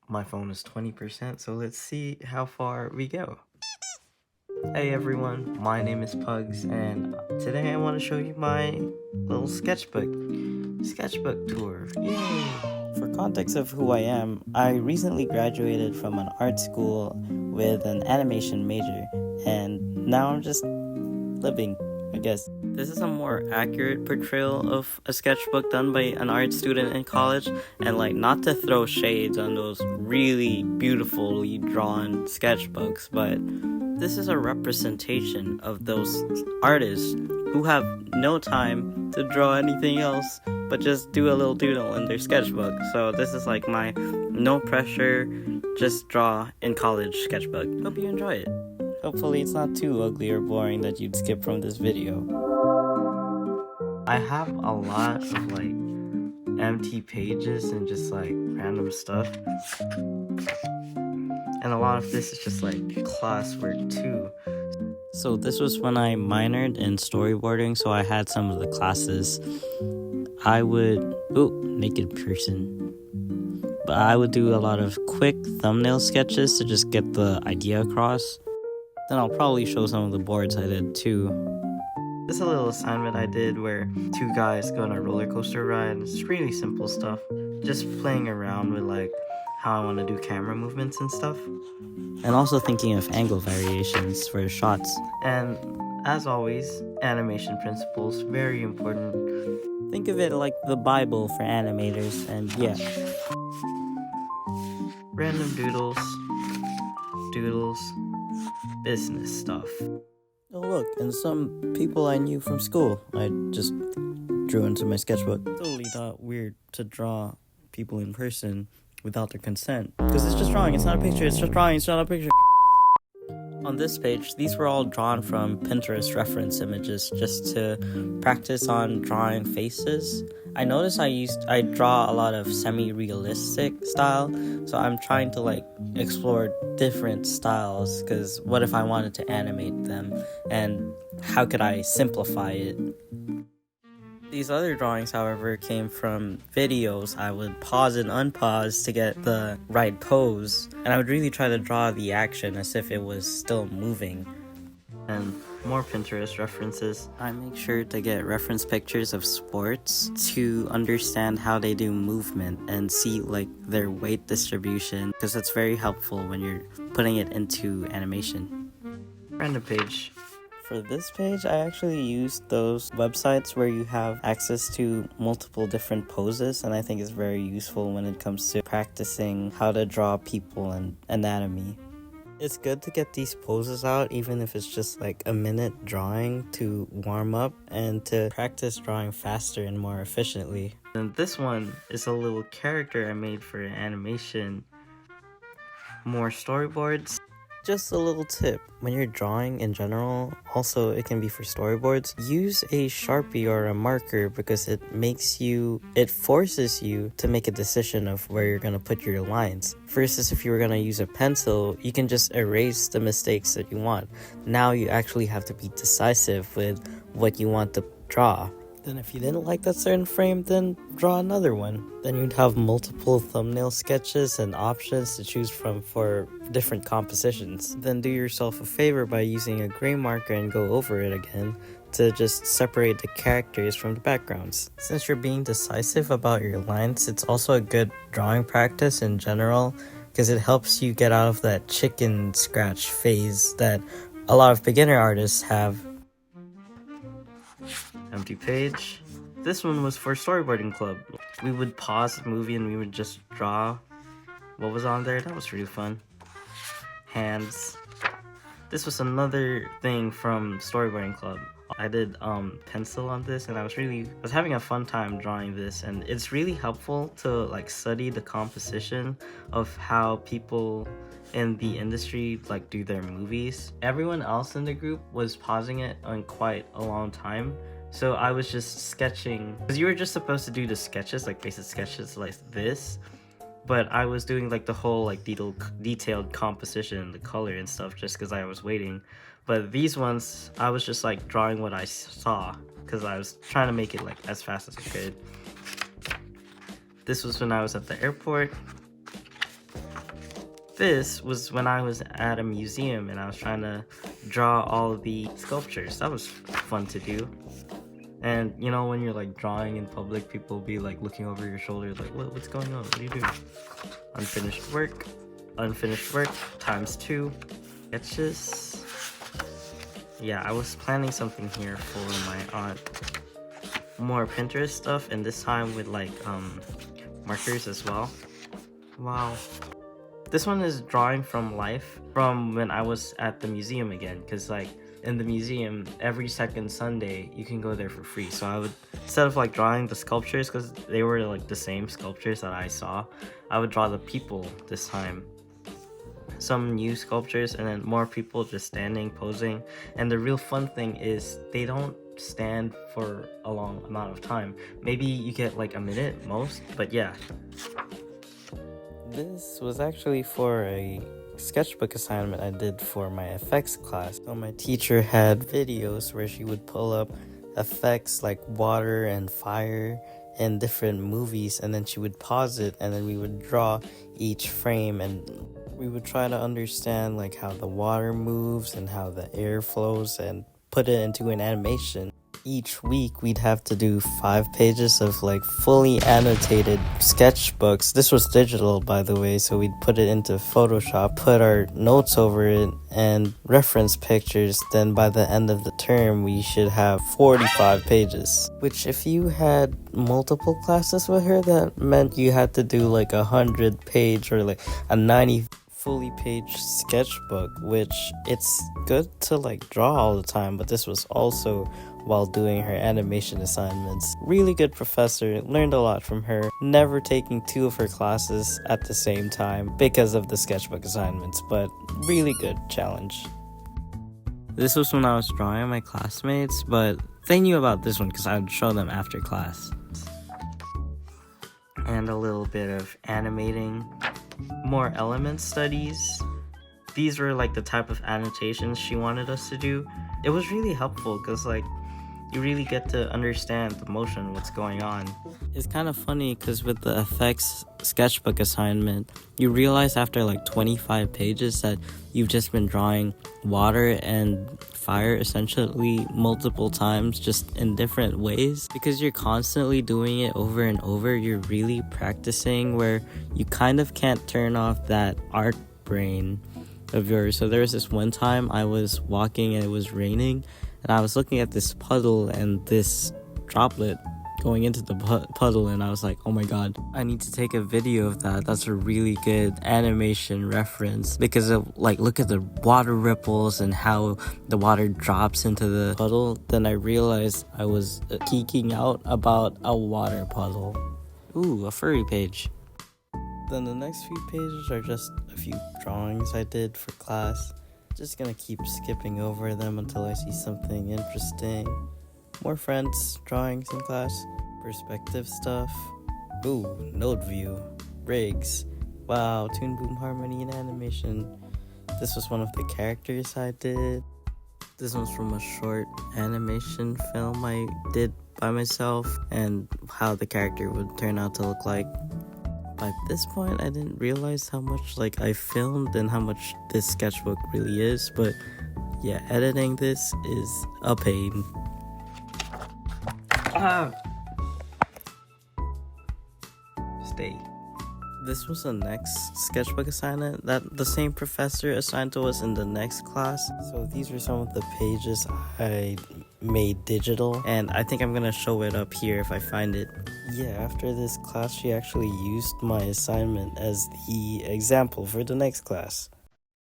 My phone is 20%, so let's see how far we go. Hey everyone, my name is Pugs, and today I want to show you my little sketchbook tour. Yay! For context of who I am, I recently graduated from an art school with an animation major, and now I'm just living, I guess. This is a more accurate portrayal of a sketchbook done by an art student in college, and not to throw shades on those really beautifully drawn sketchbooks, but this is a representation of those artists who have no time to draw anything else but just do a little doodle in their sketchbook. So this is like my no pressure, just draw in college sketchbook. Hope you enjoy it. Hopefully it's not too ugly or boring that you'd skip from this video. I have a lot of empty pages and just random stuff. And a lot of this is just classwork too. So this was when I minored in storyboarding, so I had some of the classes. I would, naked person. But I would do a lot of quick thumbnail sketches to just get the idea across. Then I'll probably show some of the boards I did too. This is a little assignment I did where two guys go on a roller coaster ride. It's really simple stuff. Just playing around with how I want to do camera movements and stuff. And also thinking of angle variations for shots. And as always, animation principles, very important. Think of it like the Bible for animators, and yeah. Random doodles, business stuff. Oh look, and some people I knew from school, I just drew into my sketchbook. Totally thought weird to draw people in person without their consent, because it's just drawing, it's not a picture, it's just drawing, it's not a picture. On this page, these were all drawn from Pinterest reference images just to practice on drawing faces. I noticed I draw a lot of semi-realistic style, so I'm trying to explore different styles, because what if I wanted to animate them, and how could I simplify it? These other drawings, however, came from videos. I would pause and unpause to get the right pose, and I would really try to draw the action as if it was still moving. And more Pinterest references. I make sure to get reference pictures of sports to understand how they do movement and see their weight distribution, because that's very helpful when you're putting it into animation. Random page. For this page, I actually used those websites where you have access to multiple different poses, and I think it's very useful when it comes to practicing how to draw people and anatomy. It's good to get these poses out, even if it's just a minute drawing to warm up and to practice drawing faster and more efficiently. And this one is a little character I made for animation. More storyboards. Just a little tip, when you're drawing in general, also it can be for storyboards, use a Sharpie or a marker, because it forces you to make a decision of where you're going to put your lines. Versus if you were going to use a pencil, you can just erase the mistakes that you want. Now you actually have to be decisive with what you want to draw. Then if you didn't like that certain frame, then draw another one. Then you'd have multiple thumbnail sketches and options to choose from for different compositions. Then do yourself a favor by using a gray marker and go over it again to just separate the characters from the backgrounds. Since you're being decisive about your lines, it's also a good drawing practice in general, because it helps you get out of that chicken scratch phase that a lot of beginner artists have. Empty page. This one was for storyboarding club. We would pause the movie and we would just draw what was on there. That was really fun. Hands. This was another thing from storyboarding club. I did pencil on this, and I was having a fun time drawing this, and it's really helpful to study the composition of how people in the industry do their movies. Everyone else in the group was pausing it on quite a long time, so I was just sketching, because you were just supposed to do the sketches, basic sketches like this, but I was doing the whole detailed composition, the color and stuff, just because I was waiting. But these ones, I was just drawing what I saw, because I was trying to make it as fast as I could. This was when I was at the airport. This was when I was at a museum and I was trying to draw all the sculptures. That was fun to do. And you know, when you're like drawing in public, people will be like looking over your shoulder like, what's going on? What are you doing? Unfinished work. Unfinished work times 2. Sketches. Yeah, I was planning something here for my aunt. More Pinterest stuff, and this time with like markers as well. Wow. This one is drawing from life from when I was at the museum again, because like in the museum every second Sunday you can go there for free. So I would, instead of like drawing the sculptures because they were like the same sculptures that I saw, I would draw the people this time. Some new sculptures and then more people just standing, posing. And the real fun thing is they don't stand for a long amount of time. Maybe you get like a minute most, but yeah. This was actually for a sketchbook assignment I did for my effects class. So my teacher had videos where she would pull up effects like water and fire in different movies, and then she would pause it, and then we would draw each frame, and we would try to understand like how the water moves and how the air flows and put it into an animation. Each week we'd have to do 5 pages of like fully annotated sketchbooks. This was digital, by the way, so we'd put it into Photoshop, put our notes over it, and reference pictures. Then by the end of the term we should have 45 pages, which if you had multiple classes with her, that meant you had to do like 100-page or like a 90 fully page sketchbook, which it's good to like draw all the time, but this was also while doing her animation assignments. Really good professor, learned a lot from her, never taking 2 of her classes at the same time because of the sketchbook assignments, but really good challenge. This was when I was drawing my classmates, but they knew about this one because I would show them after class. And a little bit of animating. More element studies. These were like the type of annotations she wanted us to do. It was really helpful because like you really get to understand the motion, what's going on. It's kind of funny because with the effects sketchbook assignment, you realize after like 25 pages that you've just been drawing water and fire essentially multiple times, just in different ways. Because you're constantly doing it over and over, you're really practicing where you kind of can't turn off that art brain of yours. So there was this one time I was walking and it was raining, and I was looking at this puddle and this droplet going into the puddle, and I was like, oh my god, I need to take a video of that. That's a really good animation reference because of like, look at the water ripples and how the water drops into the puddle. Then I realized I was geeking out about a water puddle. Ooh, a furry page. Then the next few pages are just a few drawings I did for class. Just gonna keep skipping over them until I see something interesting. More friends, drawings in class, perspective stuff. Ooh, node view, rigs. Wow, Toon Boom Harmony and animation. This was one of the characters I did. This one's from a short animation film I did by myself and how the character would turn out to look like. By this point, I didn't realize how much like I filmed and how much this sketchbook really is, but yeah, editing this is a pain. Stay. This was the next sketchbook assignment that the same professor assigned to us in the next class. So these are some of the pages I made digital, and I think I'm gonna show it up here if I find it. Yeah, after this class, she actually used my assignment as the example for the next class.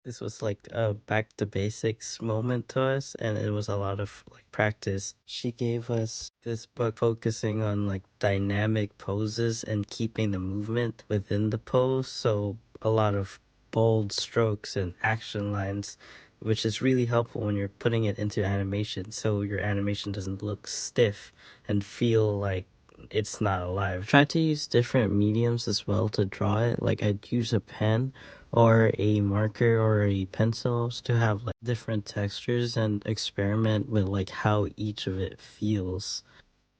This was like a back to basics moment to us, and it was a lot of like practice. She gave us this book focusing on like dynamic poses and keeping the movement within the pose, so a lot of bold strokes and action lines, which is really helpful when you're putting it into animation, so your animation doesn't look stiff and feel like it's not alive. Try to use different mediums as well to draw it. Like I'd use a pen or a marker or a pencils to have like different textures and experiment with like how each of it feels.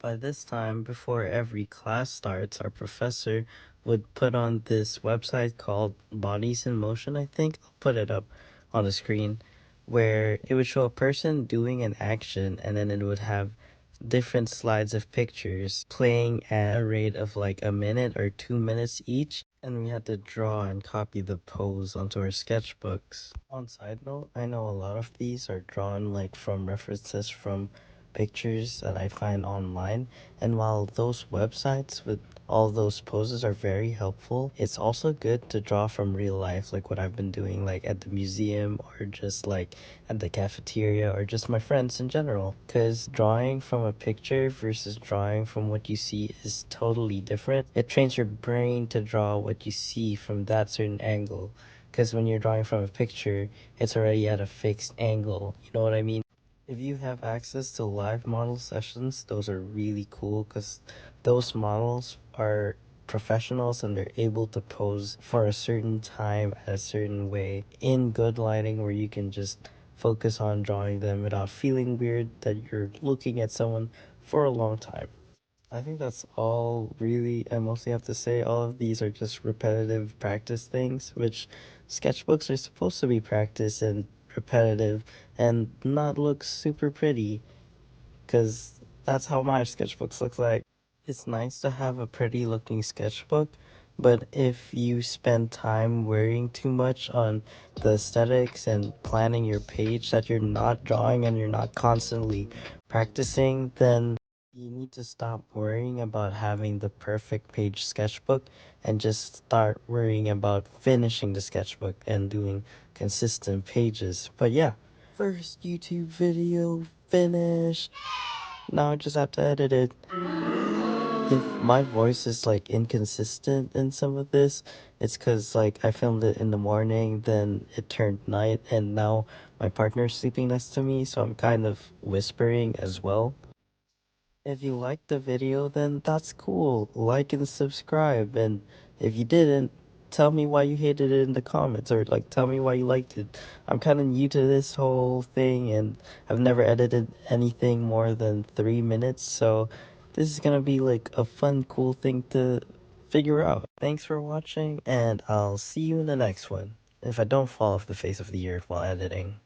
By this time, before every class starts, our professor would put on this website called Bodies in Motion, I think. I'll put it up on the screen, where it would show a person doing an action and then it would have different slides of pictures playing at a rate of like a minute or 2 minutes each, and we had to draw and copy the pose onto our sketchbooks. On side note, I know a lot of these are drawn like from references from pictures that I find online, and while those websites with all those poses are very helpful, it's also good to draw from real life, like what I've been doing like at the museum or just like at the cafeteria or just my friends in general, because drawing from a picture versus drawing from what you see is totally different. It trains your brain to draw what you see from that certain angle, because when you're drawing from a picture, it's already at a fixed angle, you know what I mean? If you have access to live model sessions, those are really cool because those models are professionals and they're able to pose for a certain time at a certain way in good lighting, where you can just focus on drawing them without feeling weird that you're looking at someone for a long time. I think that's all really I mostly have to say. All of these are just repetitive practice things, which sketchbooks are supposed to be practice and repetitive and not look super pretty, because that's how my sketchbooks look like. It's nice to have a pretty looking sketchbook, but if you spend time worrying too much on the aesthetics and planning your page that you're not drawing and you're not constantly practicing, then you need to stop worrying about having the perfect page sketchbook and just start worrying about finishing the sketchbook and doing consistent pages. But yeah, first YouTube video finished. Now I just have to edit it. If my voice is like inconsistent in some of this, it's because like I filmed it in the morning, then it turned night, and now my partner's sleeping next to me, so I'm kind of whispering as well. If you liked the video, then that's cool. Like and subscribe. And if you didn't, tell me why you hated it in the comments, or like tell me why you liked it. I'm kind of new to this whole thing and I've never edited anything more than 3 minutes. So this is gonna be like a fun, cool thing to figure out. Thanks for watching, and I'll see you in the next one. If I don't fall off the face of the earth while editing.